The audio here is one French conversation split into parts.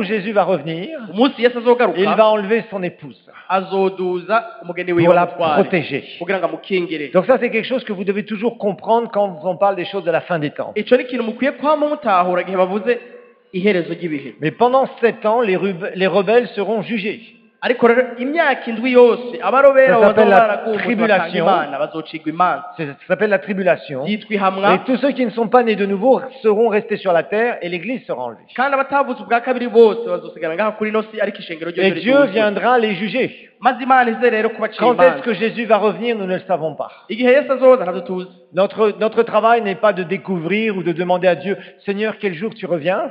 Jésus va revenir, umunsi Yesu il azogaruka va enlever son épouse azoduza umugeni pour wiwe la amutware protéger. kugira ngo amukingire. Donc ça, c'est quelque chose que vous devez toujours comprendre quand on parle des choses de la fin des temps. Ico ni ikintu mukwiye kwama mutahura igihe bavuze iherezo ry'ibihe. Mais pendant 7 ans, les rebelles seront jugés. Ariko rero imyaka indwi yose abarobera Ça s'appelle bazoba la baragumutse batanga tribulation. imana bazocigwa imanza Ça s'appelle la tribulation. yitwa Et ihamwa, tous ceux qui ne sont pas nés de nouveau seront restés sur la terre et l'Église sera enlevée. kandi abatavutse ubwa kabiri bose bazosigara ngaha kuri ino si, ariko ishengero ryo Et ryo Dieu rituzwe. viendra les juger. Maze imana ize rero kubacira Quand est-ce imanza. que Jésus va revenir, nous ne le savons pas. Igihe Yesu azoza ntabyo tuzi. Notre travail n'est pas de découvrir ou de demander à Dieu, Seigneur, quel jour tu reviens?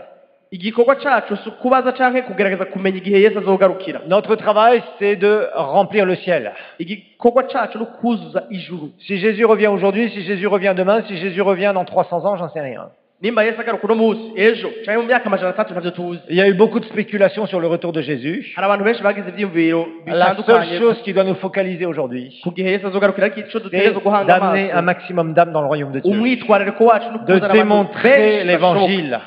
Igikorwa cacu si ukubaza canke kugerageza kumenya igihe Yesu azogarukira. Notre travail, c'est de remplir le ciel. Igikorwa cacu ni ukuzuza ijuru. Si Jésus revient aujourd'hui, si Jésus revient demain, si Jésus revient dans 300 ans, j'en sais rien. Nimba Yesu agaruka uno munsi ejo canke mu myaka amajana atatu ntabyo tuzi. Il y a eu beaucoup de spéculations sur le retour de Jésus. Hari abantu benshi bagize ivyiyumviro La seule bitandukanye chose qui doit nous focaliser aujourd'hui, ku gihe Yesu azogarukira, ariko ico c'est dutegerezwa guhanga d'amener un amaso maximum d'âmes dans le royaume de Dieu. umwitwarariko wacu no De kuzana abantu démontrer benshi bashoboka l'évangile,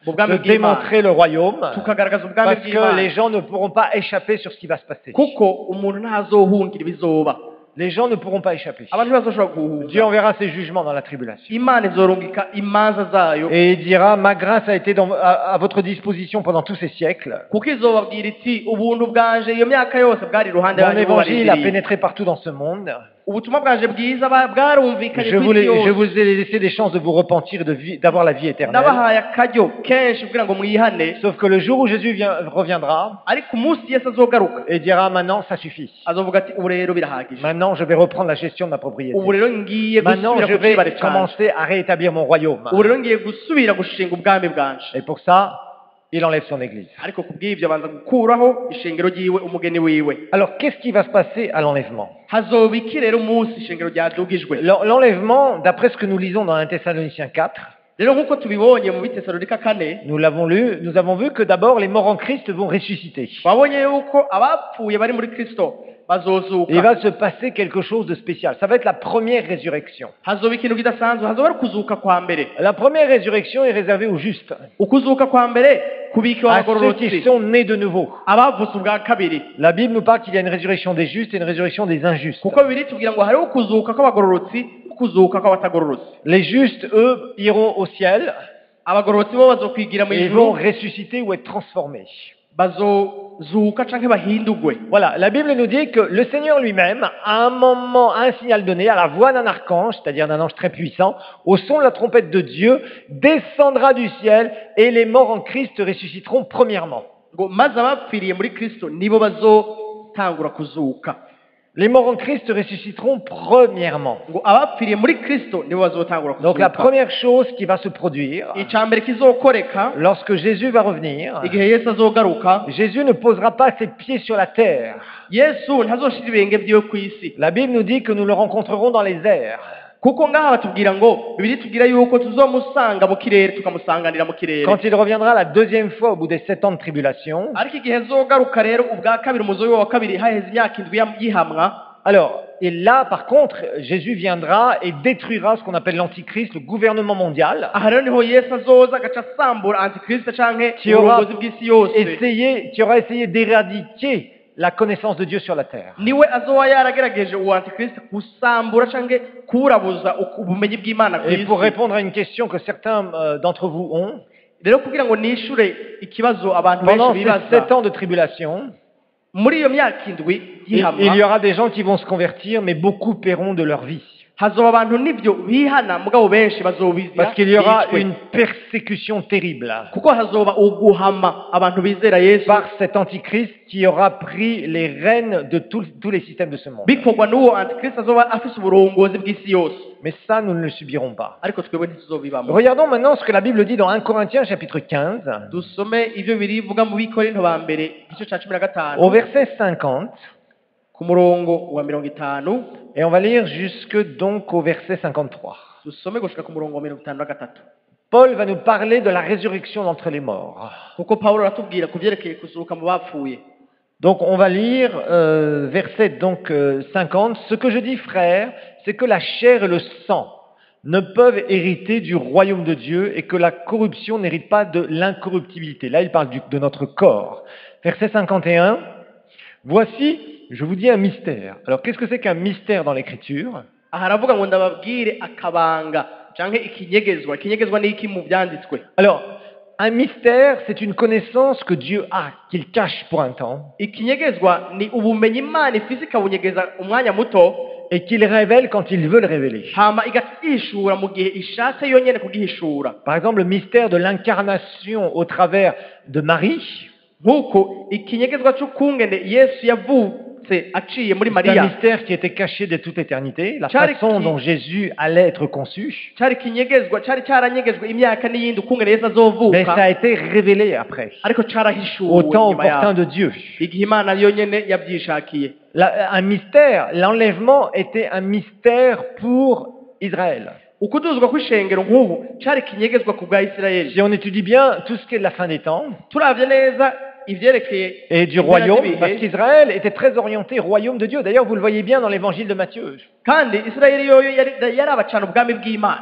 mu bwami de bw'Imana, démontrer le royaume, tukagaragaza ubwami parce que les bw'Imana, gens ne pourront pas échapper sur ce qui va se passer. kuko umuntu ntazohungira ibizoba, Les gens ne pourront pas échapper. abantu ntibazoshobora Dieu guhunga. enverra ses jugements dans la tribulation. Imana izorungika imanza zayo, Et il dira, ma grâce a été à votre disposition pendant tous ces siècles. kuko izobabwira iti ubuntu bwanje iyo myaka yose bwari iruhande Mon yanyu évangile a bubarindiriye. pénétré partout dans ce monde. Ubutumwa bwanje bwiza bwarumvikanye Je ku isi yose. vous ai laissé des chances de vous repentir et d'avoir la vie éternelle. Nabahaye akaryo kenshi kugira ngo mwihane, Sauf que le jour où Jésus reviendra ariko umunsi Yesu azogaruka et dira, maintenant ça suffit. azovuga ati ubu rero birahagije, Maintenant je vais reprendre la gestion de ma propriété. ubu rero ngiye Maintenant gusubira je ku kibare vais canje, commencer à rétablir mon royaume. ubu rero ngiye gusubira gushinga ubwami bwanje. Et pour ça, il enlève son église. Ariko kubw'ibyo abanza gukuraho ishengero ryiwe, umugeni wiwe. Alors qu'est-ce qui va se passer à l'enlèvement? Hazoba iki rero umunsi ishengero ryadugijwe? L'enlèvement, d'après ce que nous lisons dans 1 Thessaloniciens 4, Rero nk'uko tubibonye mu Bitesalonika 4, nous avons vu que d'abord les morts en Christ vont ressusciter. twabonye yuko abapfuye bari muri Kristo bazozuka. Il va se passer quelque chose de spécial. Ça va être la première résurrection. Hazoba ikintu kidasanzwe, hazoba ari ukuzuka kwa mbere. La première résurrection est réservée aux justes, Ukuzuka kwa mbere kubikiwe à ceux qui abagororotsi, sont nés de nouveau. abavutse ubwa kabiri. La Bible nous parle qu'il y a une résurrection des justes et une résurrection des injustes. Kuko Bibiliya itubwira ngo hariho ukuzuka kw'abagororotsi n'ukuzuka kw'abatagororotsi. Les justes, eux, iront au ciel Abagororotsi bo bazokwigira mu et vont ijuru, ressusciter ou être transformés. bazozuka canke bahindurwe. Voilà, la Bible nous dit que le Seigneur lui-même, à un moment, à un signal donné, à la voix d'un archange, c'est-à-dire d'un ange très puissant, au son de la trompette de Dieu, descendra du ciel et les morts en Christ ressusciteront premièrement. Ngo maze abapfiriye muri Kristo nibo bazotangura kuzuka. Les morts en Christ ressusciteront premièrement. Ngo abapfiriye muri Kristo nibo bazotangura Donc la kuzuka. première chose qui va se produire, Icambere kizokoreka lorsque Jésus va revenir, igihe Yesu azogaruka, Jésus ne posera pas ses pieds sur la terre. Yesu ntazoshira ibirenge vyiwe kw'isi, La Bible nous dit que nous le rencontrerons dans les airs. kuko ngaha batubwira ngo Bibiliya itubwira yuko tuzomusanga mu kirere, tukamusanganira mu kirere. Quand il reviendra la deuxième fois au bout des 7 ans de tribulation, Ariko igihe azogaruka rero ubwa kabiri, umuzo wa kabiri, haheze imyaka indwi yihamwa. alors, et là, par contre, Jésus viendra et détruira ce qu'on appelle l'Antichrist, le gouvernement mondial, Aha rero niho Yesu azoza agaca asambura antikristo canke qui aura uburongozi bw'isi yose. qui aura essayé d'éradiquer la connaissance de Dieu sur la terre. Niwe azoba yaragerageje uwo antikristo gusambura canke kurabuza ubumenyi bw'Imana Et pour kw'isi. répondre à une question que certains d'entre vous ont, Rero kugira ngo nishure ikibazo abantu benshi pendant ces bibaza, 7 ans de tribulation, muri iyo myaka indwi il y yihamwa aura des gens qui vont se convertir, mais beaucoup paieront de leur vie. hazoba abantu nivyo bihana, mugabo benshi bazobizira Parce qu'il y aura bicwe. une persécution terrible kuko hazoba uguhama abantu bizera Yesu par cet antichrist qui aura pris les rênes de tous les systèmes de ce monde. bikorwa n'uwo antikristo azoba afise uburongozi bw'isi yose. Mais ça, nous ne le subirons pas. Ariko twebwe ntituzobibamo. Regardons maintenant ce que la Bible dit dans 1 Corinthiens chapitre 15, Dusome ivyo birivuga mu Bikorinto ba mbere igice ca 15 au verset 50, ku murongo wa 50, et on va lire jusque donc au verset 53. dusome gushika ku murongo wa 53. Paul va nous parler de la résurrection d'entre les morts. Kuko Pawulo aratubwira ku vyerekeye kuzuka mu bapfuye. Donc on va lire verset 50. Ce que je dis, frères, c'est que la chair et le sang ne peuvent hériter du royaume de Dieu et que la corruption n'hérite pas de l'incorruptibilité. Là, il parle de notre corps. Verset 51, voici, je vous dis un mystère. Alors, qu'est-ce que c'est qu'un mystère dans l'Écriture? aha aravuga ngo ndababwire akabanga canke ikinyegezwa ni iki mu byanditswe. Alors, un mystère, c'est une connaissance que Dieu a, qu'il cache pour un temps, Ikinyegezwa ni ubumenyi Imana ifise ikabunyegeza umwanya muto et qu'il révèle quand il veut le révéler. hama igahishura mu gihe ishatse yonyene kugihishura. Par exemple, le mystère de l'incarnation au travers de Marie, Nk'uko ikinyegezwa c'ukungene Yesu yavutse aciye muri c'est un Mariya mystère qui était caché de toute éternité, la Charles façon qui- dont Jésus allait être conçu, cari caranyegejwe imyaka n'iyindi ukungene Yesu mais azovuka ça a été révélé après, ariko carahishuwe au temps nyuma opportun yaho de Dieu. igihe Imana yonyene yavyishakiye. Un mystère, l'enlèvement était un mystère pour Israël. Ukuduzwa kw'ishengero nk'ubu cari ikinyegezwa ku bwa Isirayeli. Si on étudie bien tout ce qui est de la fin des temps Turavye neza ivyerekeye et du impera royaume, z'ibihe, parce qu'Israël était très orienté royaume de Dieu. D'ailleurs, vous le voyez bien dans l'évangile de Matthieu. kandi Isirayeli yoyo yaraba cane ubwami bw'Imana.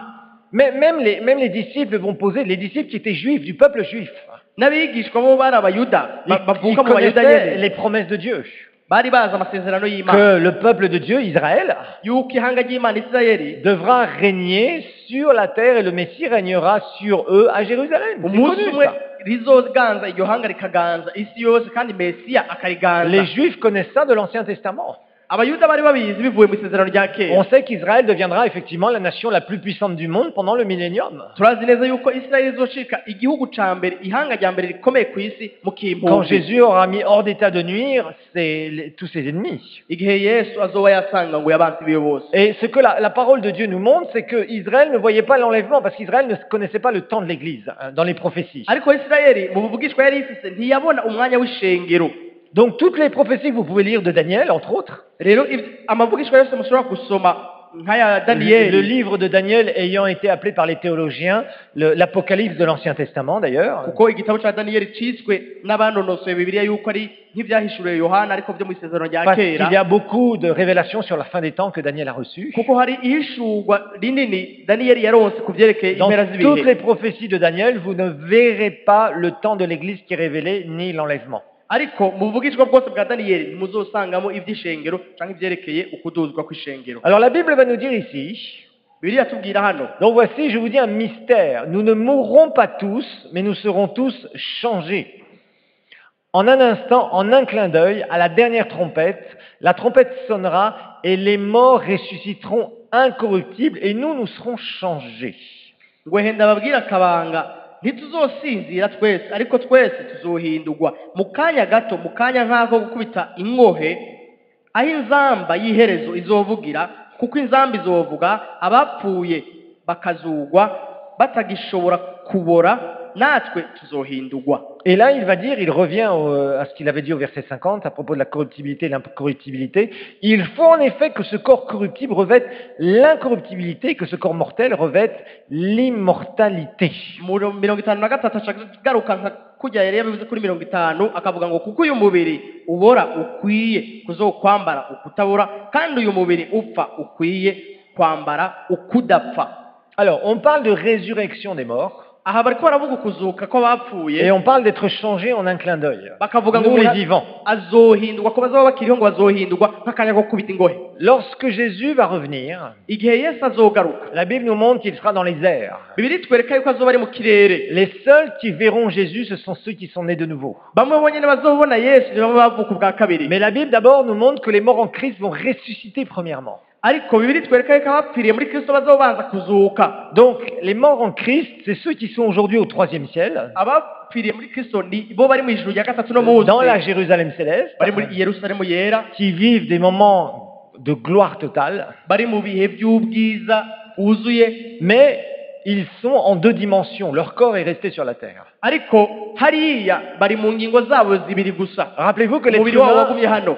Mais même les disciples vont poser, les disciples qui étaient juifs, du peuple juif, N'abigishwa bo bari abayuda ils bavuka mu bayuda connaissaient nyene les promesses de Dieu. bari bazi amasezerano y'Imana Que le peuple de Dieu, Israël, yuko ihanga ry'Imana Isirayeli devra régner sur la terre et le Messie régnera sur eux à Jérusalem. C'est umunsi connu, umwe ça. rizoganza iryo hanga rikaganza isi yose kandi Mesiya akariganza. Les Juifs connaissent ça de l'Ancien Testament. Abayuda bari babizi bivuye mu isezerano rya On kera. sait qu'Israël deviendra effectivement la nation la plus puissante du monde pendant le millénium. Turazi neza yuko Isirayeli izocika igihugu ca mbere, ihanga rya mbere rikomeye ku isi mu Quand kimpumbi. Jésus aura mis hors d'état de nuire tous ses ennemis. Igihe Yesu azoba yasanga ngo yabansi biwe bose. Et ce que la parole de Dieu nous montre, c'est que Israël ne voyait pas l'enlèvement parce qu'Israël ne connaissait pas le temps de l'Église dans les prophéties. Ariko Isirayeli mu buvugishwa yari ifise ntiyabona umwanya w'ishengero. Donc toutes les prophéties que vous pouvez lire de Daniel, entre autres, Rero amavugishwa yose mushobora gusoma nk'aya le Daniyeli, livre de Daniel ayant été appelé par les théologiens l'Apocalypse de l'Ancien Testament d'ailleurs, kuko igitabo ca Daniyeli ciswe n'abanonosoye Bibiliya yuko ari nk'ivyahishuriwe Yohana ariko vyo mu isezerano rya parce qu'il y kera, a beaucoup de révélations sur la fin des temps que Daniel a reçues. kuko hari ihishurwa rinini Daniyeli yaronse ku vyerekeye Dans impera toutes les z'ibihe. prophéties de Daniel, vous ne verrez pas le temps de l'Église qui est révélé, ni l'enlèvement. Ariko mu buvugishwa bwose bwa Daniyeli muzosangamo ivy'ishengero canke ivyerekeye ukuduzwa kw'ishengero. Alors la Bible va nous dire ici, Bibiliya tubwira hano donc voici, je vous dis un mystère, nous ne mourrons pas tous, mais nous serons tous changés. En un instant, en un clin d'œil, à la dernière trompette, la trompette sonnera et les morts ressusciteront incorruptibles et nous serons changés. ngo henda babwira akabanga ntituzosinzira twese ariko twese tuzohindurwa mu kanya gato, mu kanya nk'ako gukubita ingohe, aho inzamba y'iherezo izovugira, kuko inzamba izovuga abapfuye bakazugwa batagishobora kubora, natwe tuzohindurwa. Et là, il va dire, il revient à ce qu'il avait dit au verset 50 à propos de la corruptibilité et l'incorruptibilité. Il faut en effet que ce corps corruptible revête l'incorruptibilité, que ce corps mortel revête l'immortalité. Mu 53 ashagaruka nka kujya yari yabivuze kuri 50 akavuga ngo kuko uyu mubiri ubora ukwiye kuzokwambara ukutabora, kandi uyu mubiri upfa ukwiye kwambara ukudapfa. Alors, on parle de résurrection des morts Aha bariko baravuga ukuzuka ko et bapfuye, on parle d'être changé en un clin d'œil. bakavuga ngo Nous les umuntu vivants. azohindurwa, ko bazaba bakiriho ngo bazohindurwa nk'akanya ko kubita ingohe. Lorsque Jésus va revenir, Igihe Yesu azogaruka, la Bible nous montre qu'il sera dans les airs. Bibiliya itwereka yuko azoba ari mu kirere. Les seuls qui verront Jésus, ce sont ceux qui sont nés de nouveau. Bamwe bonyene bazobona Yesu ni bamwe bavuka ubwa kabiri. Mais la Bible d'abord nous montre que les morts en Christ vont ressusciter premièrement. Ariko Bibiliya itwereka yuko abapfiriye muri Kristo bazobanza kuzuka. Donc les morts en Christ, c'est ceux qui sont aujourd'hui au troisième ciel, Abapfiriye muri Kristo ni bo bari mu ijuru rya gatatu no munsi, dans la Jérusalem céleste, bari muri Yerusalemu yera, qui vivent des moments de gloire totale, bari mu bihe by'ubwiza bwuzuye. mais ils sont en deux dimensions. Leur corps est resté sur la terre. Ariko hariya bari mu ngingo zabo zibiri gusa. Rappelez-vous que Umubiri wabo wagumye hano.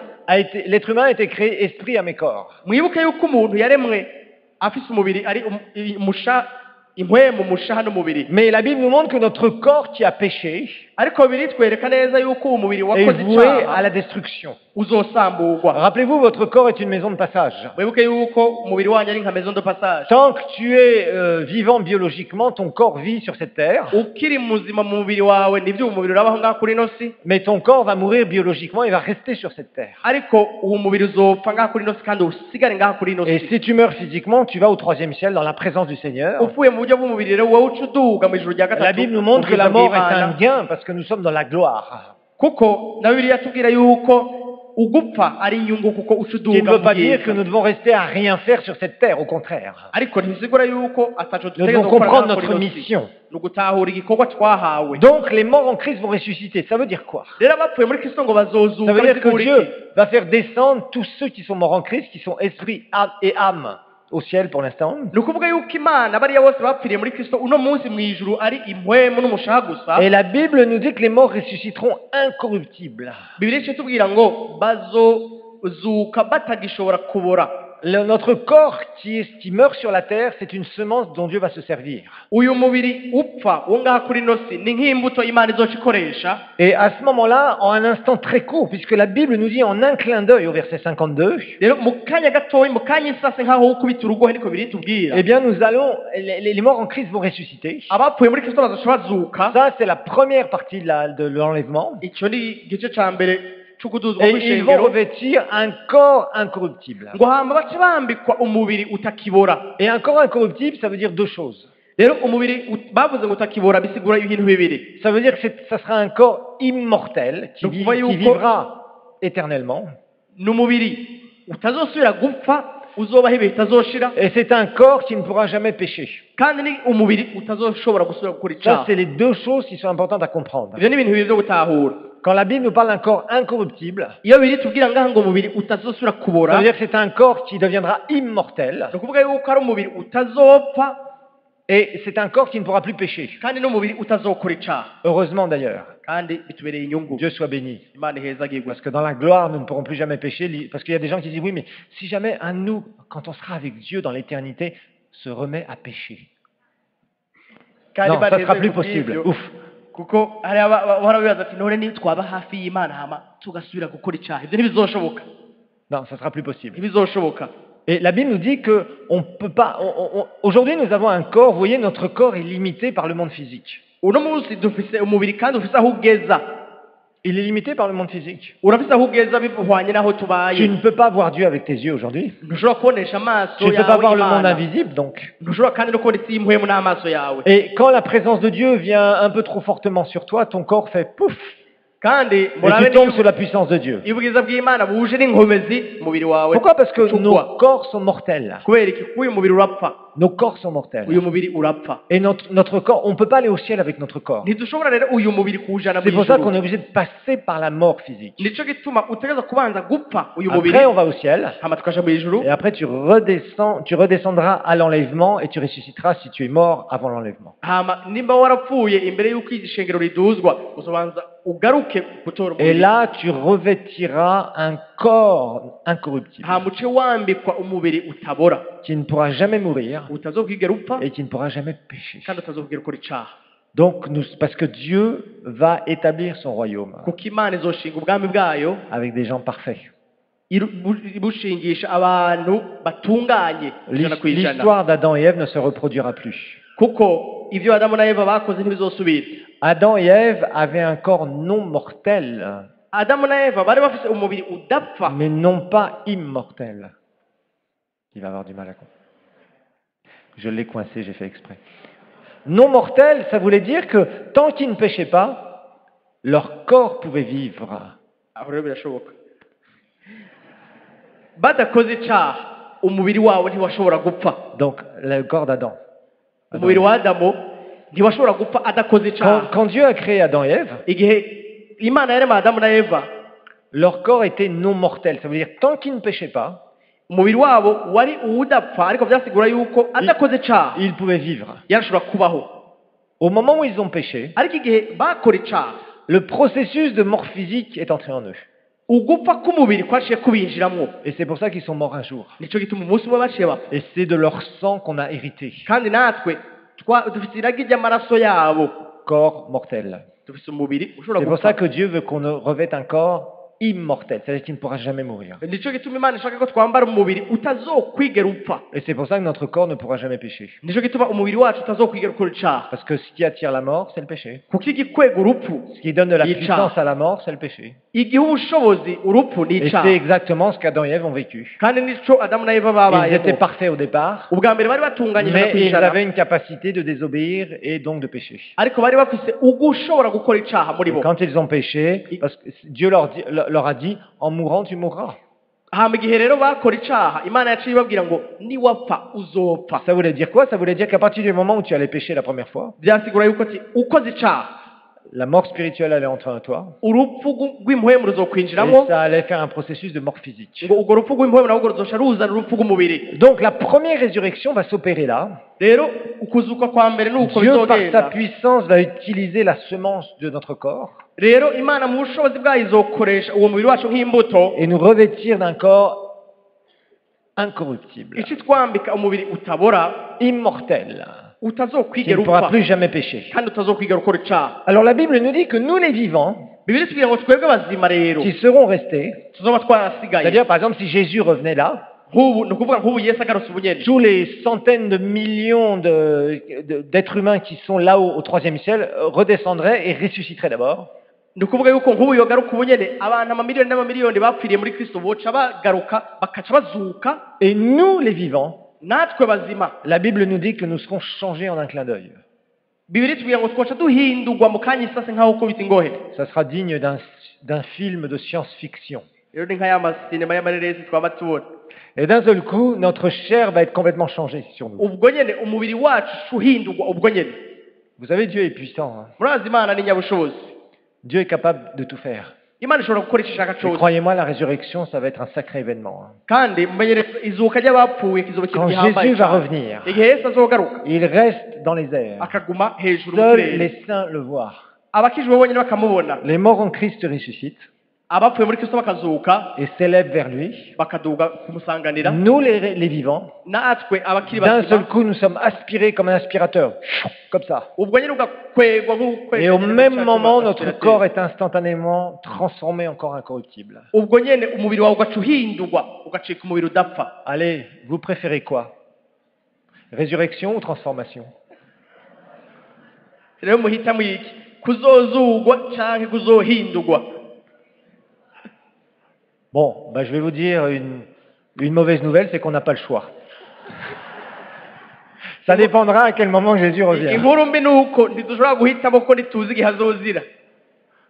l'être humain a été créé esprit, âme et corps. Mwibuke yuko umuntu yaremwe afise umubiri ari umusha impwemu mushaha n'umubiri Mais la Bible nous montre que notre corps qui a péché ariko biritwereka neza yuko uwo mubiri est wakoze voué à icyaha la destruction. uzosamburwa. Rappelez-vous, votre corps est une maison de passage. mwibuke yuko umubiri wanyu ari nka maison de passage. Tant que tu es vivant biologiquement, ton corps vit sur cette terre, ukiri muzima mu mubiri wawe nibyo umubiri urabaho ngaho kuri ino si, mais ton corps va mourir biologiquement et va rester sur cette terre. ariko uwo mubiri uzopfa ngaho kuri ino si kandi usigare ngaho kuri ino Et si. si tu meurs physiquement, tu vas au troisième ciel dans la présence du Seigneur. upfuye mu buryo bw'umubiri rero wowe uca uduga mu ijuru rya La gatatu Bible nous montre que la ubwiza mort est bw'Imana. un gain parce que nous sommes dans la gloire. kuko na bibiliya tubwira yuko ugupfa ari inyungu kuko uca Ce qui uduga ne veut mu pas dire que bwiza. nous devons rester à rien faire sur cette terre, au contraire. ariko ntibisigura yuko ataco Nous dutegerezwa devons gukora comprendre ngaho kuri notre ino si. mission. ni ugutahura igikorwa twahawe. Donc les morts en Christ vont ressusciter. Ça veut dire quoi? rero abapfuye muri kristo ngo Ça bazozuka veut dire que bisigura iki? Dieu va faire descendre tous ceux qui sont morts en Christ, qui sont esprit et âme, au ciel pour l'instant. ni ukuvuga yuko imana bariya bose bapfiriye muri kristo uno munsi mu ijuru ari impwemu n'umushaha gusa. Et la Bible nous dit que les morts ressusciteront incorruptibles. bibiliya ica itubwira ngo bazozuka batagishobora kubora. Notre corps qui meurt sur la terre, c'est une semence dont Dieu va se servir. uyu mubiri upfa wo ngaha kuri ino si ni nk'imbuto imana izoca ikoresha. Et à ce moment-là, en un instant très court, puisque la Bible nous dit en un clin d'œil au verset 52, rero mu kanya gatoya mu kanya isase nk'aho ukubita urugohe niko biritubwira. eh bien nous allons, les morts en Christ vont ressusciter. abapfuye muri kristo bazoca bazuka. Ça, c'est la première partie de l'enlèvement. icyo ni igice ca mbere c'ukuduzwa Et ils vont kw'ishengero. revêtir un corps incorruptible. ngo hamba bace bambikwa umubiri utakibora. Et un corps incorruptible, ça veut dire deux choses. rero umubiri bavuze ngo utakibora bisigura ibintu bibiri. Ça veut dire que ça sera un corps immortel qui, Donc, voyez qui où- vivra éternellement. ni umubiri utazosubira gupfa uzobaho ibihe bitazoshira, Et c'est un corps qui ne pourra jamais pécher. kandi ni umubiri utazoshobora gusubira gukora Ça, icyaha. c'est les deux choses qui sont importantes à comprendre. ibyo ni ibintu bibiri byo gutahura. Quand la Bible nous parle d'un corps incorruptible, iyo biri tubwira ngaha ngo umubiri utazosubira ça kubora, veut dire que c'est un corps qui deviendra immortel. ni ukuvuga yuko ari umubiri utazopfa Et c'est un corps qui ne pourra plus pécher. kandi n'umubiri utazokora icyaha. Heureusement d'ailleurs. kandi bitubereye inyungu. Dieu soit béni. imana ihezagirwe. Parce que dans la gloire, nous ne pourrons plus jamais pécher. Parce qu'il y a des gens qui disent, oui, mais si jamais un de nous, quand on sera avec Dieu dans l'éternité, se remet à pécher. kandi Non, ça ne sera banezerwe plus kubw'ibyo. possible. Ouf. kuko hari barabibaza ati none niyo twaba hafi y'imana hama tugasubira gukora icyaha, ibyo ntibizoshoboka. Non, ça ne sera plus possible. ntibizoshoboka. Et la Bible nous dit que on peut pas. Aujourd'hui, nous avons un corps. Vous voyez, notre corps est limité par le monde physique. uno munsi dufise umubiri kandi ufise aho ugeza. Il est limité par le monde physique. urafise aho ugeza bihwanye n'aho Tu tubaye. ne peux pas voir Dieu avec tes yeux aujourd'hui. ntushobora kubonesha amaso Tu ne peux pas voir le monde Imana. invisible, donc. ntushobora kandi no kubona isi y'impwemu n'amaso yawe. Et quand la présence de Dieu vient un peu trop fortement sur toi, ton corps fait pouf, kandi et murabe tu tombes sous la puissance de Dieu. ubwiza bw'imana buje n'inkomezi umubiri wawe. Pourquoi? Parce que ucugwa. nos corps sont mortels. kubera iki? uyu mubiri urapfa. Nos corps sont mortels. uyu mubiri urapfa. Et notre corps, on ne peut pas aller au ciel avec notre corps. ntidushobora rero uyu mubiri kuwujana mu C'est pour ça qu'on ijuru. est obligé de passer par la mort physique. nico gituma utegereza kubanza gupfa uyu mubiri, Après, on va au ciel. hama tukaja mu ijuru. Et après, tu redescendras à l'enlèvement et tu ressusciteras si tu es mort avant l'enlèvement. hama nimba warapfuye imbere y'uko iri shengero riduzwa uzobanza ugaruke gutora Et umubiri, là, tu revêtiras un corps incorruptible hama uce wambikwa umubiri utabora, qui ne pourra jamais mourir utazokigera upfa et qui ne pourra jamais pécher. kandi utazokigera ukora icaha. Donc, parce que Dieu va établir son royaume kuko imana izoshinga ubwami bwayo avec des gens parfaits. bushingisha abantu batunganye ijana ku ijana. L'histoire d'Adam et Ève ne se reproduira plus. kuko ivyo adamu na eva bakoze ntibizosubira. Adam et Ève avaient un corps non mortel, adamu na eva bari bafise umubiri udapfa mais non pas immortel. Il va avoir du mal à comprendre. Je l'ai coincé, j'ai fait exprès. Non mortel, ça voulait dire que tant qu'ils ne péchaient pas, leur corps pouvait vivre. aho rero birashoboka. badakoze icaha umubiri wawe ntiwashobora gupfa. Donc, le corps d'Adam. umubiri wa adamu ntiwashobora gupfa adakoze icaha. Quand Dieu a créé Adam et Ève, igihe imana yarema adamu na eva, leur corps était non mortel. Ça veut dire tant qu'ils ne péchaient pas, umubiri wabo wari uwudapfa, ariko vyasigura yuko adakoze icaha ils pouvaient vivre. yarashobora kubaho. Au moment où ils ont péché, ariko igihe bakora icaha le processus de mort physique est entré en eux. ugupfa k'umubiri kwaciye kubinjiramwo. Et c'est pour ça qu'ils sont morts un jour. nico gituma umunsi umwe baciye bapfa. Et c'est de leur sang qu'on a hérité. kandi natwe dufite iragi ry'amaraso yabo corps mortel. dufite umubiri ushobora C'est pour ça gupfa que Dieu veut qu'on revête un corps immortel, c'est-à-dire qu'il ne pourra jamais mourir. nicyo gituma imana ishaka ko twambara umubiri utazokwigera upfa Et c'est pour ça que notre corps ne pourra jamais pécher. nicyo gituma umubiri wacu utazokwigera ukora icaha Parce que ce qui attire la mort, c'est le péché. kuko igikwega urupfu Ce qui donne de la Il puissance chante. à la mort, c'est le péché. igiha ubushobozi urupfu ni Et icaha c'est exactement ce qu'Adam et Ève ont vécu. kandi nico adamu na eva Ils babayemo étaient parfaits au départ, ubwa mbere bari batunganye ijana mais ku ils ijana avaient une capacité de désobéir et donc de pécher. ariko bari bafise ugushobora gukora icaha muri Et bo quand ils ont péché, parce que Dieu leur a dit, en mourant, tu mourras. hama igihe rero bakora icaha imana yaciye ibabwira ngo niwapfa uzopfa Ça voulait dire quoi? Ça voulait dire qu'à partir du moment où tu allais pécher la première fois, byasigura yuko ati ukoze icaha la mort spirituelle allait entrer en toi, urupfu rw'impwemu et ruzokwinjiramo ça allait faire un processus de mort physique. ngo urwo rupfu rw'impwemu nabwo ruzosha ruzana urupfu rw'umubiri Donc la première résurrection va s'opérer là. rero ukuzuka kwa mbere nuko Dieu, par sa bizogenda puissance, va utiliser la semence de notre corps rero imana mu bushobozi bwayo izokoresha uwo mubiri wacu nk'imbuto et nous revêtir d'un corps incorruptible, ici twambika umubiri utabora immortel, qui utazokwigera ne pourra upfa plus jamais pécher. kandi utazokwigera ukora icaha Alors la Bible nous dit que nous les vivants, bibiri tubwira ngo twebwe bazima rero qui seront restés, tuzoba twarasigaye c'est-à-dire par exemple si Jésus revenait là, nk'ubu ni ukuvuga nk'ubu yesu agarutse ubunyeri tous les centaines de millions d'êtres humains qui sont là-haut au troisième ciel redescendraient et ressusciteraient d'abord. ni ukuvuga yuko nk'ubu yogaruka ubunyene abantu amamiliyoni n'amamiliyoni bapfiriye muri kristo boca bagaruka bakaca bazuka Et nous les vivants, natwe bazima la Bible nous dit que nous serons changés en un clin d'œil. bibiri tubwira ngo twoca duhindurwa mu kanya isase nk'aho kubita ingohe Ça sera digne d'un film de science-fiction. rero ni nka ya masinema y'amareresi twaba tubona Et d'un seul coup, notre chair va être complètement changée sur nous. ubwo nyene umubiri wacu uhindurwa ubwo nyene Vous savez, Dieu est puissant. Hein. murazi imana ni nyabushobozi Dieu est capable de tout faire. imana ishobora gukora icyo ishaka Et cyose croyez-moi, la résurrection, ça va être un sacré événement. Hein. kandi mumenyereze izuka ry'abapfuye kizoba Quand ikintu gihambaye Jésus va cyane. revenir, igihe yesu azogaruka il reste dans les airs. akaguma hejuru mu Seuls kirere les saints le voient. abakijwe bonyine bakamubona Les morts en Christ ressuscitent abapfuye muri kristo bakazuka et s'élèvent vers lui. bakaduga kumusanganira Nous, les vivants, natwe abakiri d'un seul bazima coup, nous sommes aspirés comme un aspirateur. Comme ça. ubwo nyine ugakwegwa Et au même moment, notre corps est instantanément transformé en corps incorruptible. ubwo nyine umubiri wawe ugaca uhindurwa ugacika umubiri udapfa Allez, vous préférez quoi? Résurrection ou transformation? rero muhitamo iki kuzozugwa canke kuzohindurwa Bon, je vais vous dire une mauvaise nouvelle, c'est qu'on n'a pas le choix. Ça dépendra à quel moment Jésus revient. inkuru mbi ni uko ntidushobora guhitamo ko ntituzi igihe azozira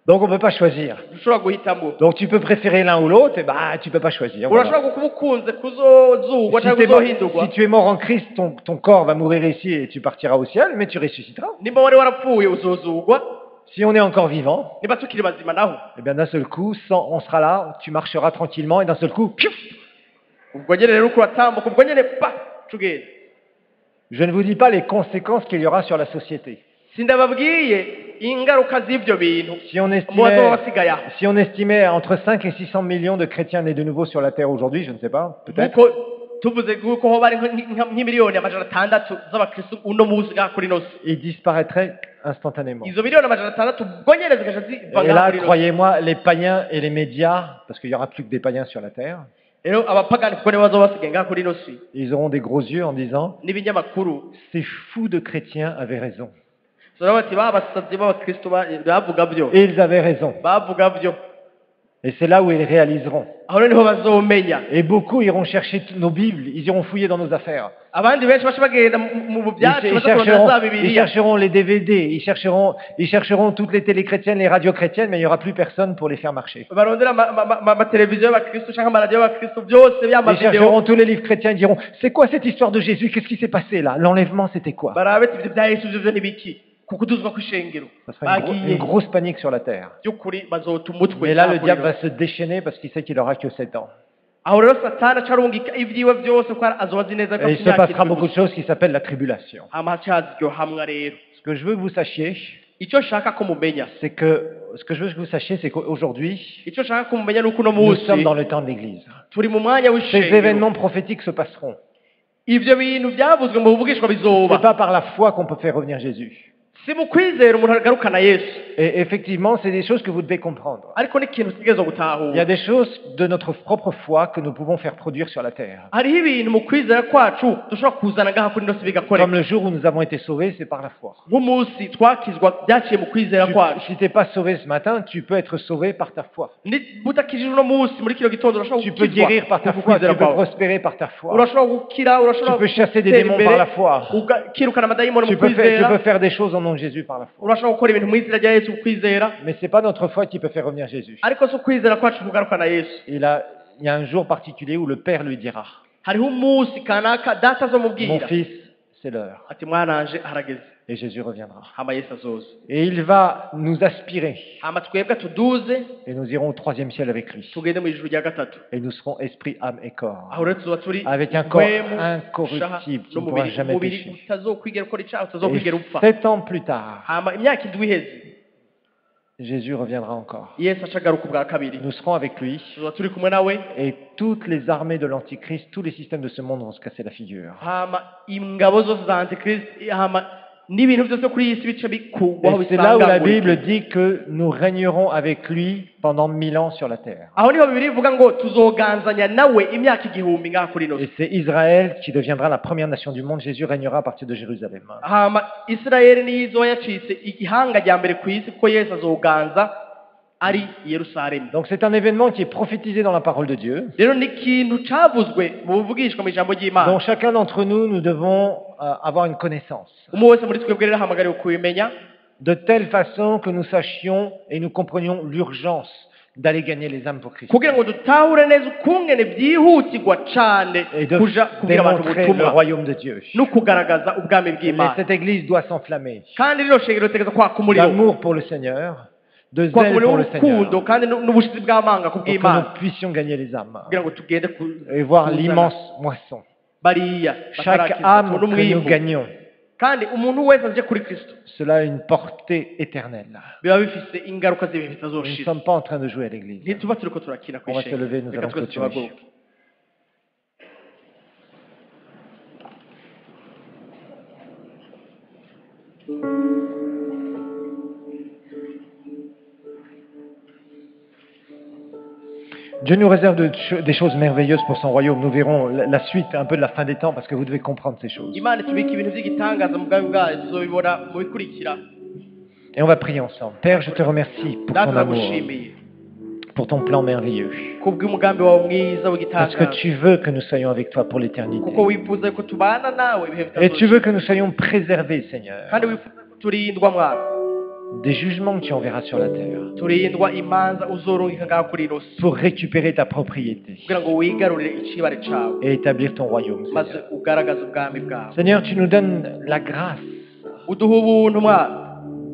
Donc on ne peut pas choisir. dushobora guhitamo Donc tu peux préférer l'un ou l'autre, et tu ne peux pas choisir. Voilà. urashobora kuba ukunze kuzozugwa Si, cyangwa t'es mort, kuzohindurwa si tu es mort en Christ, ton corps va mourir ici et tu partiras au ciel, mais tu ressusciteras. nimba wari warapfuye uzozugwa Si on est encore vivant, niba tukiri bazima naho eh bien d'un seul coup, on sera là, tu marcheras tranquillement et d'un seul coup, piouf. ubwo nyine rero uko uratambuka ubwo nyine pa tugenda Je ne vous dis pas les conséquences qu'il y aura sur la société. sindababwiye ingaruka z'ibyo bintu Si on mu bazoba estimait, basigaye aho si on estimait entre 5 et 600 millions de chrétiens nés de nouveau sur la terre aujourd'hui, je ne sais pas, peut-être, nk'uko tuvuze ko hoba ari nk'imiliyoni amajana atandatu z'abakristo uno munsi ngaha kuri ino si ils disparaîtraient instantanément. izo miliyoni amajana atandatu ubwo nyine zigaca ziva Et ngaha là, kuri ino si croyez-moi, les païens et les médias, parce qu'il n'y aura plus que des païens sur la terre, rero abapagani kuko nibo bazoba basigaye ngaha kuri ino si ils auront des gros yeux en disant n'ibinyamakuru « Ces fous de chrétiens avaient raison. zora bati babasazi b'abakristo bavuga byo Et ils avaient raison. bavuga byo Et c'est là où ils réaliseront. aho rero niho bazomenya Et beaucoup iront chercher nos Bibles, ils iront fouiller dans nos affaires. abandi benshi baca bagenda mu Ils, byacu ils bazatorondera za ils bibiliya chercheront les DVD, ils chercheront toutes les télés chrétiennes, les radios chrétiennes, mais il n'y aura plus personne pour les faire marcher. barondera amateleviziyo y'abakristo cyangwa amaradiyo y'abakristo byose Ils by'amavideo chercheront tous les livres chrétiens, ils diront « C'est quoi cette histoire de Jésus? Qu'est-ce qui s'est passé là? L'enlèvement, c'était quoi ?» barabe ati ibyo bya yesu byo ni biki kuko duzwa kw'ishengero Ça sera une grosse panique sur la terre. by'ukuri bazota umutwe Mais là, le diable va se déchaîner parce qu'il sait qu'il n'aura que 7 ans. aho rero satani aca arungika ibyiwe byose ko azoba azi neza ko Et il se passera beaucoup de choses qui s'appellent la tribulation. hama hacaza iryo hamwa rero Ce que je veux que vous sachiez, icyo nshaka ko mumenya c'est que qu'aujourd'hui, icyo nshaka ko mumenya ni uko uno nous munsi sommes dans le temps de l'Église. turi mu mwanya Ces w'ishengero événements prophétiques se passeront. ivyo bintu byavuzwe mu buvugishwa Ce bizoba n'est pas par la foi qu'on peut faire revenir Jésus. si mu kwizera umuntu agarukana yesu Et effectivement, c'est des choses que vous devez comprendre. ariko n'ikintu tutegerezwa Il y gutahura a des choses de notre propre foi que nous pouvons faire produire sur la terre. hariho ibintu mu kwizera kwacu dushobora kuzana ngaha kuri ino si Comme bigakoreka le jour où nous avons été sauvés, c'est par la foi. nk'umunsi twakizwa byaciye mu kwizera kwacu Si tu n'es pas sauvé ce matin, tu peux être sauvé par ta foi. butakijije uno munsi muri kino gitondo urashobora Tu peux gukizwa guérir par ta ku foi, tu kwizera peux kwawe prospérer par ta foi. urashobora gukira urashobora Tu peux chasser des gutera démons imbere, par la foi. ukirukana amadayimoni mu Tu peux kwizera faire des choses au nom de Jésus par la foi. urashobora gukora ibintu mu izina rya yesu mu kwizera Mais ce n'est pas notre foi qui peut faire revenir Jésus. ariko si ukwizera kwacu kugarukana yesu Il y a un jour particulier où le Père lui dira, hariho umunsi kanaka data mon azomubwira fils, c'est l'heure. ati mwananje harageze Et Jésus reviendra. hama yesu azoza Et il va nous aspirer. hama twebwe tuduze Et nous irons au 3e ciel avec lui. tugende mu ijuru rya gatatu Et nous serons esprit, âme et corps. aho rero tuzoba turi Avec un corps mpwemu, incorruptible qui ne pourra n'umubiri jamais umubiri pécher. utazokwigera ukora icyaha utazokwigera Et upfa 7 ans plus tard, hama imyaka indwi iheze Jésus reviendra encore. yesu acagaruka ubwa kabiri Nous serons avec lui. tuzoba turi kumwe nawe Et toutes les armées de l'Antichrist, tous les systèmes de ce monde vont se casser la figure. hama ingabo zose za antikristo hama n'ibintu byose kuri iyi si bice bikugwaho Et c'est là où la bisangagurika. Bible dit que nous régnerons avec lui pendant 1000 ans sur la terre. aho niho bibiri ivuga ngo tuzoganzanya nawe imyaka igihumbi ngaha kuri ino si Et c'est Israël qui deviendra la première nation du monde. Jésus régnera à partir de Jérusalem. hama isirayeli niyo izoba yacitse igihanga rya mbere ku isi kuko yesu azoganza ari i yerusalemu Donc c'est un événement qui est prophétisé dans la parole de Dieu. rero ni ikintu cavuzwe mu buvugishwa mu ijambo ry'imana dont chacun d'entre nous, nous devons avoir une connaissance. umwe wese muri twebwe rero ahamagariwe kubimenya De telle façon que nous sachions et nous comprenions l'urgence d'aller gagner les âmes pour Christ. kugira ngo dutahure neza ukungene byihutirwa cane Et de kuja kubwira abantu démontrer le ubutumwa royaume de Dieu. no kugaragaza ubwami Mais bw'imana cette église doit s'enflammer kandi rino shengero ritegeza kwaka umuriro d'amour pour le Seigneur, de kwaka zèle umuriro pour le w'urukundo Seigneur, kandi n'ubushizi bw'amanga ku pour que bw'imana nous puissions gagner les âmes kugira ngo tugende et voir kuzana l'immense moisson. bariya Chaque batarakiza, âme tubone que nous umwimbu. gagnons, kandi umuntu wese aje kuri kristo cela a une portée éternelle. biba bifise ingaruka z'ibihe Nous ne bitazoshira sommes pas en train de jouer à l'église. ntituba turiko turakina On va se lever, nous allons clôturer. tubagoke Dieu nous réserve des choses merveilleuses pour son royaume. Nous verrons la suite un peu de la fin des temps parce que vous devez comprendre ces choses. imana itubika ibintu by'igitangaza mu bwami bwayo tuzobibona mu bikurikira Et on va prier ensemble. Père, je te remercie pour data ton amour, ndagushimiye pour ton plan merveilleux. kubw'umugambi wawe mwiza Parce que w'igitangaza tu veux que nous soyons avec toi pour l'éternité. kuko wifuza ko tubana nawe ibihe Et tu veux bitazoshira que nous soyons préservés, Seigneur, kandi wifuza ko turindwa mwana des jugements que tu enverras sur la terre turindwa imanza uzorungika ngaho kuri ino si pour récupérer ta propriété kugira ngo wigarurire icibare cawe et établir ton royaume, maze Seigneur. ugaragaze ubwami bwawe Seigneur, tu nous donnes la grâce uduha ubuntu mwana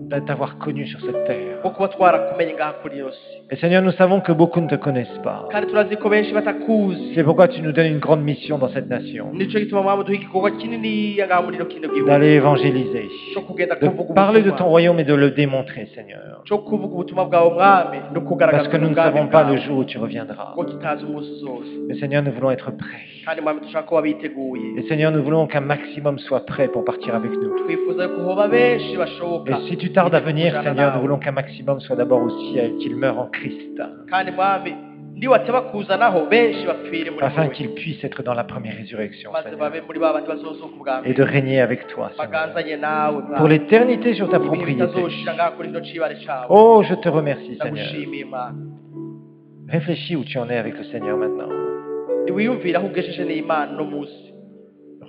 de t'avoir connu sur cette terre. bwo kuba twarakumenye ngaha kuri ino si Et Seigneur, nous savons que beaucoup ne te connaissent pas. kandi turazi ko benshi batakuzi C'est pourquoi tu nous donnes une grande mission dans cette nation, nico gituma mwaba duha igikorwa kininiya ngaha muri ino kino gihugu d'aller évangéliser, cyo kugenda de kuvuga parler de ton ubutumwa royaume et de le démontrer, Seigneur. cyo kuvuga ubutumwa bwawe mwami no kugaragaza Parce que nous ne ubwami savons pas le bwawe jour où tu reviendras. ngo tutazi umunsi uzose Mais Seigneur, nous voulons être prêts. kandi mwami dushaka kuba biteguye Et Seigneur, nous voulons qu'un maximum soit prêt pour partir avec nous. twifuza ko hoba benshi bashoboka Et si tu tardes à venir, kujana Seigneur, nous nawe. voulons qu'un maximum soit d'abord au ciel, qu'il meure en Christ, kandi mwami niwateba kuzanaho benshi bapfire muri afin wowe qu'il puisse être dans la première résurrection, maze Seigneur, babe muri ba bandi bazozuka ubwami et de régner avec toi, Seigneur, baganzanye nawe pour mwami l'éternité sur ta ibihe propriété. bitazoshira ngaha kuri ino cibare cawe Oh, je te remercie, Seigneur. ndagushimiye mwami Réfléchis où tu en es avec le Seigneur maintenant. niwiyumvire aho ugejeje n'imana uno munsi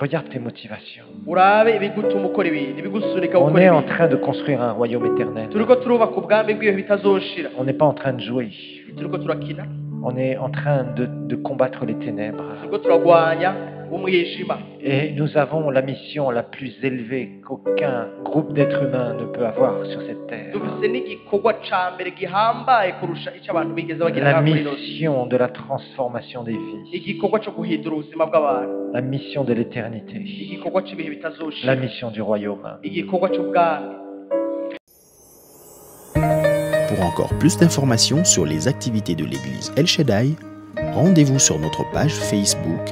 Regarde tes motivations. urabe ibigutuma ukora ibintu ibigusunika On gukora est en ibintu train de construire un royaume éternel. turiko turubaka ubwami bw'ibihe bitazoshira On n'est pas en train de jouer. turiko turakina On est en train de combattre les ténèbres. turiko turagwanya umwijima Et nous avons la mission la plus élevée qu'aucun groupe d'êtres humains ne peut avoir sur cette terre. dufise n'igikorwa ca mbere gihambaye kurusha icyo abantu bigeze bagira La ngaha kuri ino si mission de la transformation des vies. igikorwa cyo guhindura ubuzima bw'abantu La mission de l'éternité. igikorwa cy'ibihe La bitazoshira mission du royaume. igikorwa cy'ubwami. Pour encore plus d'informations sur les activités de l'église El Shaddai, rendez-vous sur notre page Facebook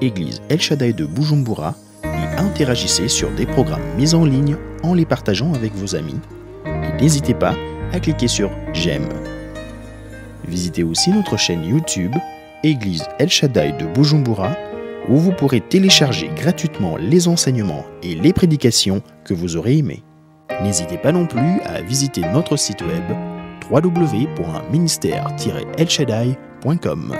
Église El Shaddai de Bujumbura et interagissez sur des programmes mis en ligne en les partageant avec vos amis. Et n'hésitez pas à cliquer sur J'aime. Visitez aussi notre chaîne YouTube Église El Shaddai de Bujumbura où vous pourrez télécharger gratuitement les enseignements et les prédications que vous aurez aimés. N'hésitez pas non plus à visiter notre site web www.ministère-elshaddai.com.